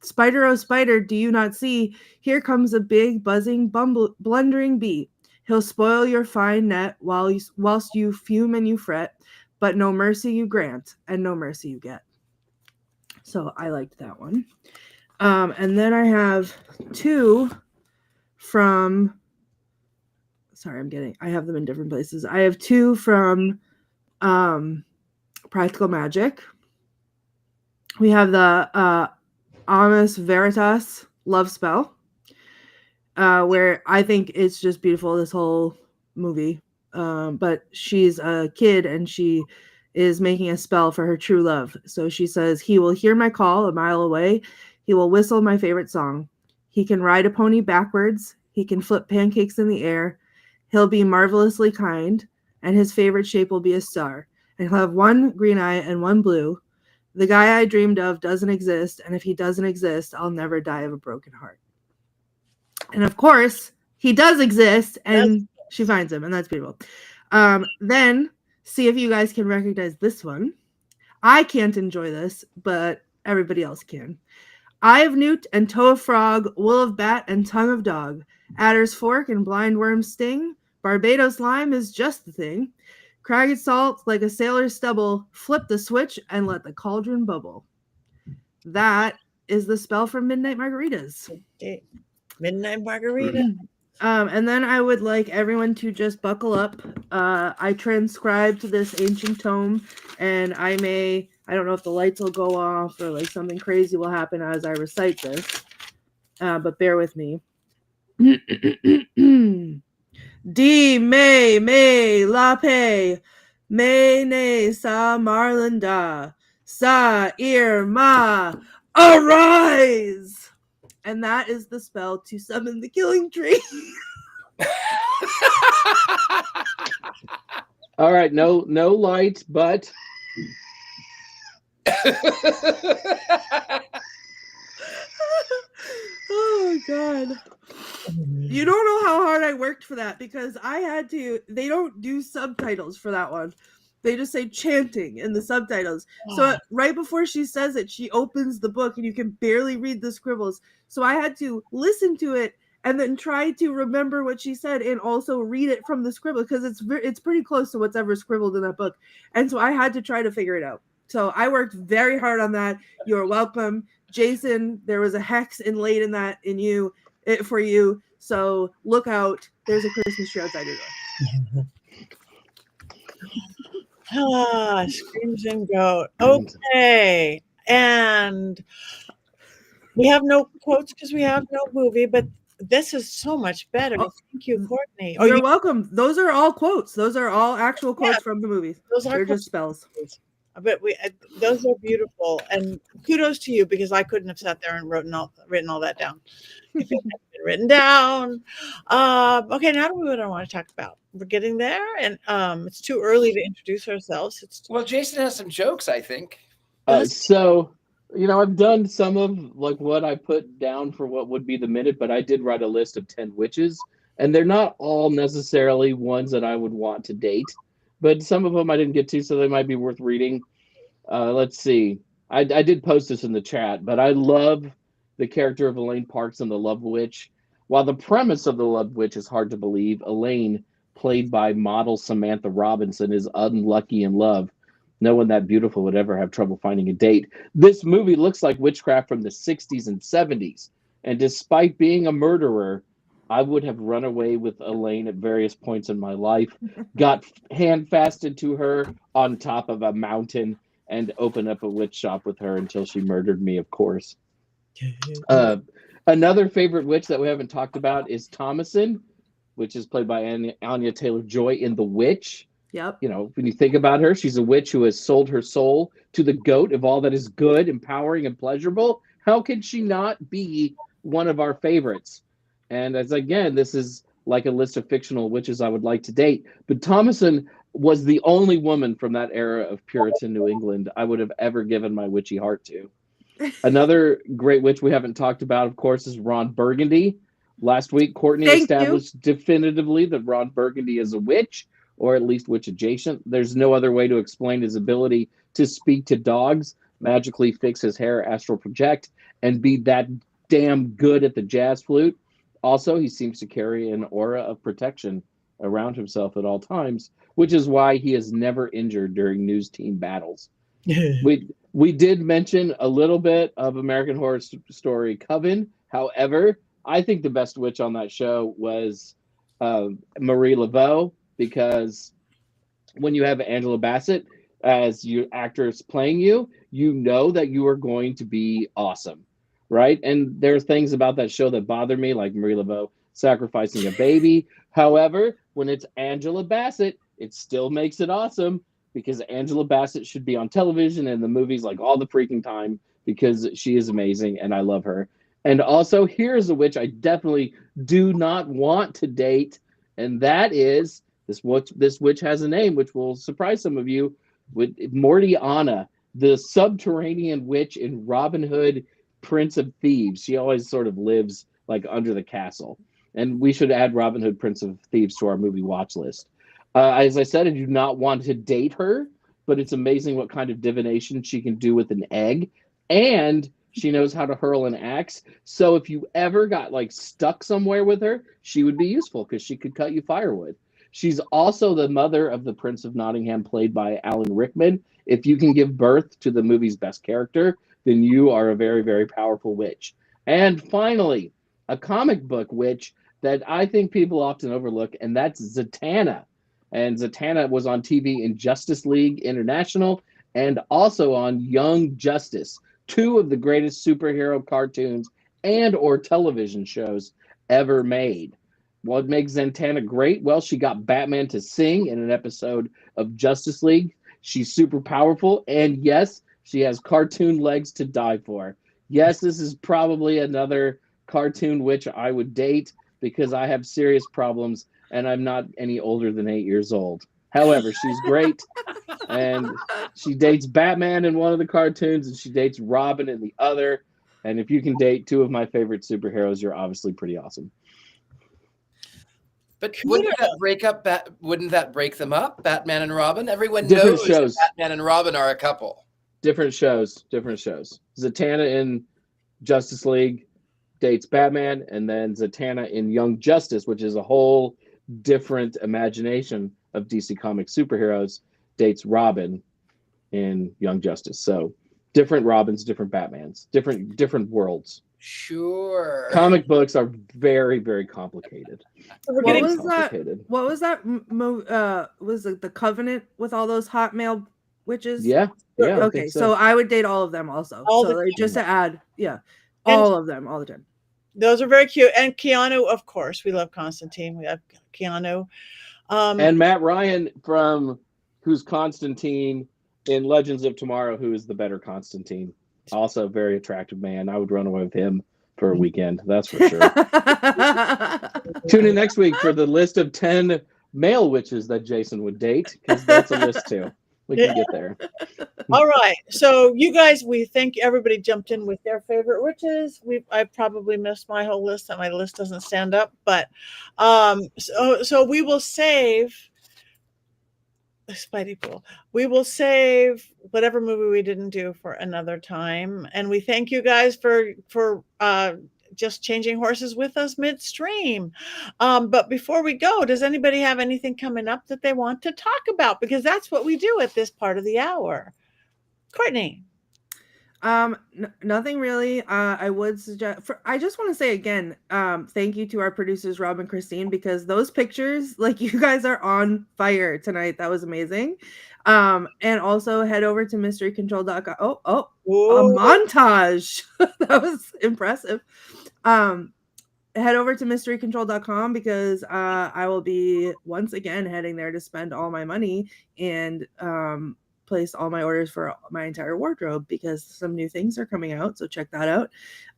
Spider, oh spider, do you not see? Here comes a big, buzzing, blundering bee. He'll spoil your fine net whilst you fume and you fret, but no mercy you grant and no mercy you get. So I liked that one. And then I have 2 from, I have them in different places. I have 2 from Practical Magic. We have the Amis Veritas love spell, where I think it's just beautiful, this whole movie. But she's a kid and she is making a spell for her true love. So she says, he will hear my call a mile away. He will whistle my favorite song. He can ride a pony backwards. He can flip pancakes in the air. He'll be marvelously kind, and his favorite shape will be a star. And he'll have 1 green eye and 1 blue. The guy I dreamed of doesn't exist, and if he doesn't exist, I'll never die of a broken heart. And of course, he does exist, and she finds him, and that's beautiful. Then, see if you guys can recognize this one. I can't enjoy this, but everybody else can. Eye of newt and toe of frog, wool of bat and tongue of dog, adder's fork and blind worm's sting, Barbados lime is just the thing. Cragged salt like a sailor's stubble, flip the switch and let the cauldron bubble. That is the spell from Midnight Margaritas. Okay. Midnight Margarita. And then I would like everyone to just buckle up. I transcribed this ancient tome, and I don't know if the lights will go off or like something crazy will happen as I recite this, but bear with me. D me la pe me ne sa marlinda sa ir ma arise. And that is the spell to summon the killing tree. All right, no lights, but Oh God. You don't know how hard I worked for that, because they don't do subtitles for that one. They just say chanting in the subtitles. So right before she says it, she opens the book and you can barely read the scribbles. So I had to listen to it and then try to remember what she said and also read it from the scribble, because it's pretty close to what's ever scribbled in that book. And so I had to try to figure it out. So I worked very hard on that. You're welcome. Jason, there was a hex inlaid in that for you. So look out. There's a Christmas tree outside your door. Screams and Goat. Okay. And we have no quotes because we have no movie, but this is so much better. Thank you, Courtney. You're welcome. Those are all quotes. Those are all actual quotes from the movies. They're just spells. But those are beautiful, and kudos to you, because I couldn't have sat there and written all that down. If it had been written down. Okay, now what I want to talk about. We're getting there, and it's too early to introduce ourselves. Well, Jason has some jokes, I think. So, I've done some of like what I put down for what would be the minute, but I did write a list of 10 witches, and they're not all necessarily ones that I would want to date. But some of them I didn't get to, so they might be worth reading. Let's see. I did post this in the chat, but I love the character of Elaine Parks in The Love Witch. While the premise of The Love Witch is hard to believe, Elaine, played by model Samantha Robinson, is unlucky in love. No one that beautiful would ever have trouble finding a date. This movie looks like witchcraft from the 60s and 70s. And despite being a murderer, I would have run away with Elaine at various points in my life, got hand-fasted to her on top of a mountain, and opened up a witch shop with her until she murdered me, of course. Another favorite witch that we haven't talked about is Thomasin, which is played by Anya Taylor-Joy in The Witch. Yep. When you think about her, she's a witch who has sold her soul to the goat of all that is good, empowering, and pleasurable. How can she not be one of our favorites? And as again, this is like a list of fictional witches I would like to date. But Thomason was the only woman from that era of Puritan New England I would have ever given my witchy heart to. Another great witch we haven't talked about, of course, is Ron Burgundy. Last week, Courtney Thank established definitively that Ron Burgundy is a witch, or at least witch adjacent. There's no other way to explain his ability to speak to dogs, magically fix his hair, astral project, and be that damn good at the jazz flute. Also, he seems to carry an aura of protection around himself at all times, which is why he is never injured during news team battles. We did mention a little bit of American Horror Story Coven. However, I think the best witch on that show was Marie Laveau, because when you have Angela Bassett as your actress playing you, you know that you are going to be awesome, right? And there are things about that show that bother me, like Marie Laveau sacrificing a baby. However, when it's Angela Bassett, it still makes it awesome, because Angela Bassett should be on television and the movies like all the freaking time, because she is amazing and I love her. And also, here's a witch I definitely do not want to date, and that is this witch has a name which will surprise some of you, with Mortiana, the subterranean witch in Robin Hood, Prince of Thieves. She always sort of lives like under the castle, and we should add Robin Hood, Prince of Thieves to our movie watch list. As I said, I do not want to date her, but it's amazing what kind of divination she can do with an egg, and she knows how to hurl an axe. So if you ever got like stuck somewhere with her, she would be useful because she could cut you firewood. She's also the mother of the Prince of Nottingham, played by Alan Rickman. If you can give birth to the movie's best character, then you are a very, very powerful witch. And finally, a comic book witch that I think people often overlook, and that's Zatanna. And Zatanna was on TV in Justice League International and also on Young Justice, two of the greatest superhero cartoons and or television shows ever made. What makes Zatanna great? Well, she got Batman to sing in an episode of Justice League. She's super powerful, and yes, she has cartoon legs to die for. Yes, this is probably another cartoon witch I would date, because I have serious problems and I'm not any older than 8 years old. However, she's great, and she dates Batman in one of the cartoons, and she dates Robin in the other. And if you can date two of my favorite superheroes, you're obviously pretty awesome. But wouldn't that break them up, Batman and Robin? Everyone Different knows shows. that Batman and Robin are a couple. Different shows. Zatanna in Justice League dates Batman, and then Zatanna in Young Justice, which is a whole different imagination of DC Comics superheroes, dates Robin in Young Justice. So different Robins, different Batmans, different worlds. Sure. Comic books are very, very complicated. We're What getting was that? Was it the Covenant with all those hot male witches? Yeah. Okay, so I would date all of them also. Just to add, all of them, all the time. Those are very cute. And Keanu, of course. We love Constantine. We have Keanu. And Matt Ryan, who's Constantine in Legends of Tomorrow, who is the better Constantine. Also a very attractive man. I would run away with him for a weekend. That's for sure. Tune in next week for the list of 10 male witches that Jason would date, because that's a list too. We can get there. All right. So you guys, we think everybody jumped in with their favorite witches. I probably missed my whole list, and my list doesn't stand up. But so we will save Spidey Pool. We will save whatever movie we didn't do for another time. And we thank you guys for just changing horses with us midstream. But before we go, does anybody have anything coming up that they want to talk about? Because that's what we do at this part of the hour. Courtney. Nothing really. I would suggest I just want to say again, thank you to our producers, Rob and Christine, because those pictures, like, you guys are on fire tonight. That was amazing. And also head over to mysterycontrol.com. A montage. That was impressive. Head over to mysterycontrol.com, because I will be once again heading there to spend all my money, and placed all my orders for my entire wardrobe because some new things are coming out. So check that out.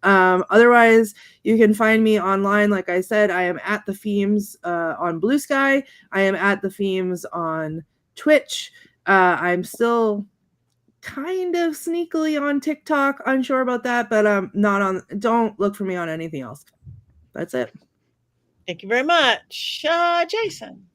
Otherwise, you can find me online. Like I said, I am at the Themes on Blue Sky. I am at the Themes on Twitch. I'm still kind of sneakily on TikTok, unsure about that, but don't look for me on anything else. That's it. Thank you very much. Jason.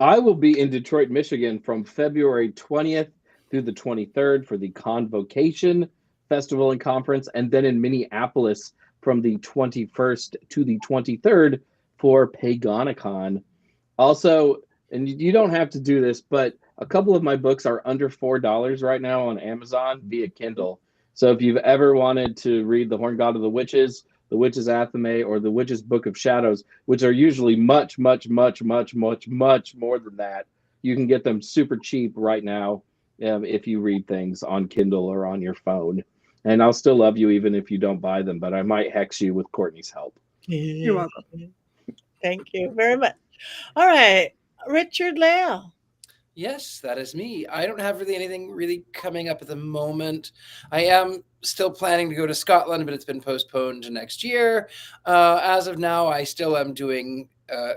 I will be in Detroit, Michigan from February 20th through the 23rd for the Convocation Festival and Conference, and then in Minneapolis from the 21st to the 23rd for Paganicon. Also, and you don't have to do this, but a couple of my books are under $4 right now on Amazon via Kindle. So if you've ever wanted to read The Horn God of the Witches, The Witch's Athame, or The Witch's Book of Shadows, which are usually much more than that, you can get them super cheap right now if you read things on Kindle or on your phone. And I'll still love you even if you don't buy them, but I might hex you with Courtney's help. You're welcome. Thank you very much. All right, Richard-Lael. Yes, that is me. I don't have really anything really coming up at the moment. I am still planning to go to Scotland, but it's been postponed to next year. As of now, I still am doing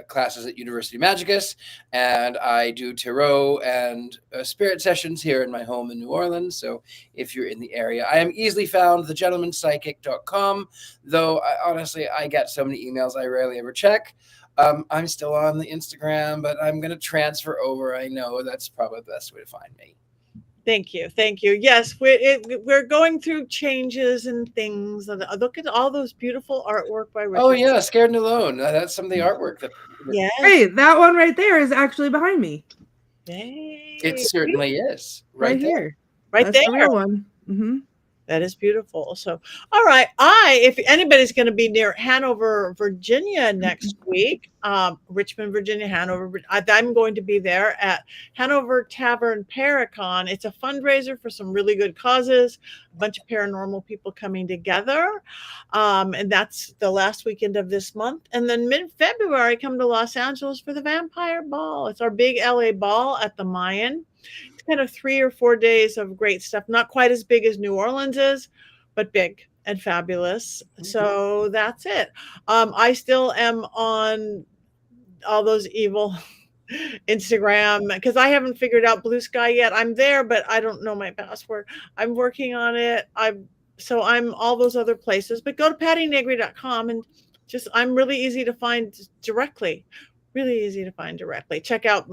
classes at University Magicus, and I do tarot and spirit sessions here in my home in New Orleans. So if you're in the area, I am easily found, thegentlemanpsychic.com, though honestly, I get so many emails I rarely ever check. I'm still on the Instagram, but I'm going to transfer over. I know that's probably the best way to find me. Thank you. Thank you. Yes, we're going through changes and things. And look at all those beautiful artwork by Richard. Oh, yeah. Scared and Alone. That's some of the artwork. Yes. Hey, that one right there is actually behind me. Yay. It certainly is. Right here. Right That's there. the real one. Mm-hmm. That is beautiful. So, all right. If anybody's going to be near Hanover, Virginia next week, Richmond, Virginia, Hanover, I'm going to be there at Hanover Tavern Paracon. It's a fundraiser for some really good causes, a bunch of paranormal people coming together. And that's the last weekend of this month. And then mid-February, I come to Los Angeles for the Vampire Ball. It's our big LA ball at the Mayan. Kind of 3 or 4 days of great stuff, not quite as big as New Orleans is, but big and fabulous. Mm-hmm. So that's it. I still am on all those evil Instagram because I haven't figured out Blue Sky yet. I'm there, but I don't know my password. I'm working on it. I'm all those other places, but go to pattinegri.com and I'm really easy to find directly. Really easy to find directly. Check out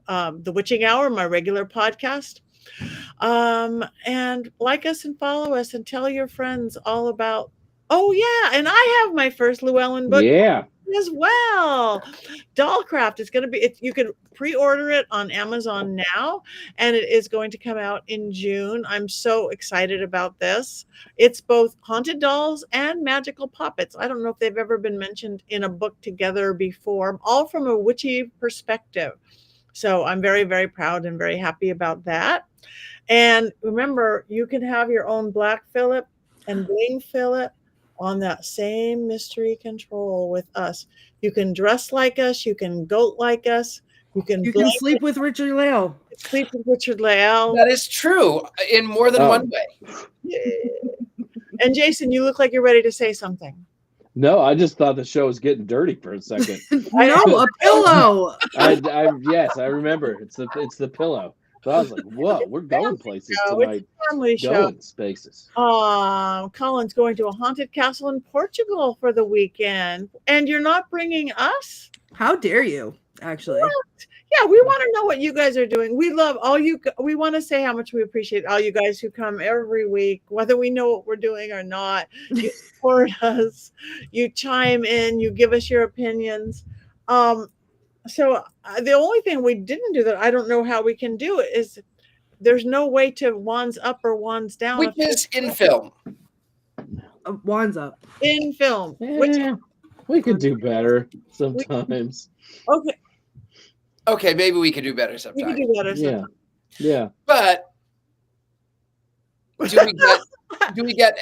the Witching Hour, my regular podcast, and like us and follow us and tell your friends all about. Oh yeah, and I have my first Llewellyn book as well. Dollcraft is going to be. You can pre-order it on Amazon now, and it is going to come out in June. I'm so excited about this. It's both haunted dolls and magical puppets. I don't know if they've ever been mentioned in a book together before, all from a witchy perspective. So I'm very, very proud and very happy about that. And remember, you can have your own Black Phillip and Bling Phillip on that same mystery control with us. You can dress like us. You can goat like us. You can sleep with Richard-Lael. Sleep with Richard-Lael. That is true in more than one way. Yeah. And Jason, you look like you're ready to say something. No, I just thought the show was getting dirty for a second. No, a pillow. Yes, I remember. It's the pillow. So I was like, whoa, we're going places tonight. It's a family show. Going spaces. Colin's going to a haunted castle in Portugal for the weekend. And you're not bringing us? How dare you, actually? What? Yeah, we want to know what you guys are doing. We love all you. We want to say how much we appreciate all you guys who come every week, whether we know what we're doing or not. You support us. You chime in. You give us your opinions. So the only thing we didn't do that I don't know how we can do it is there's no way to wands up or wands down. Which is in film. Wands up. In film. Yeah, we could do better sometimes. Okay, maybe we could do better sometime. We could do better sometime. Yeah. But do we get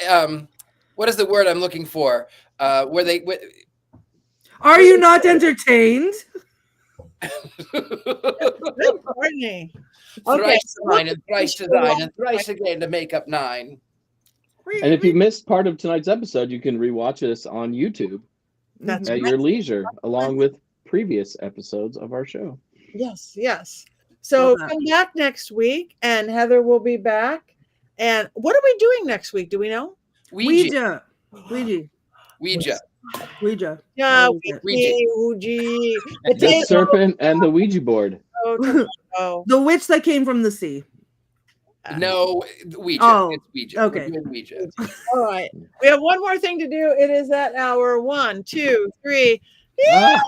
what is the word I'm looking for? Are you not entertained? Good, Courtney. Okay. Thrice divine and thrice design and thrice again to make up 9. And if you missed part of tonight's episode, you can rewatch us on YouTube That's at right. your leisure, along with previous episodes of our show. Yes, yes. So Love that. come back next week, and Heather will be back. And what are we doing next week? Do we know? Ouija. Ouija. Yeah, Ouija. Ouija. The serpent and the Ouija board. Oh, The witch that came from the sea. No, Ouija. Oh, It's Ouija. okay. We're doing Ouija. all right. We have one more thing to do. It is at hour 1, 2, 3. Ah.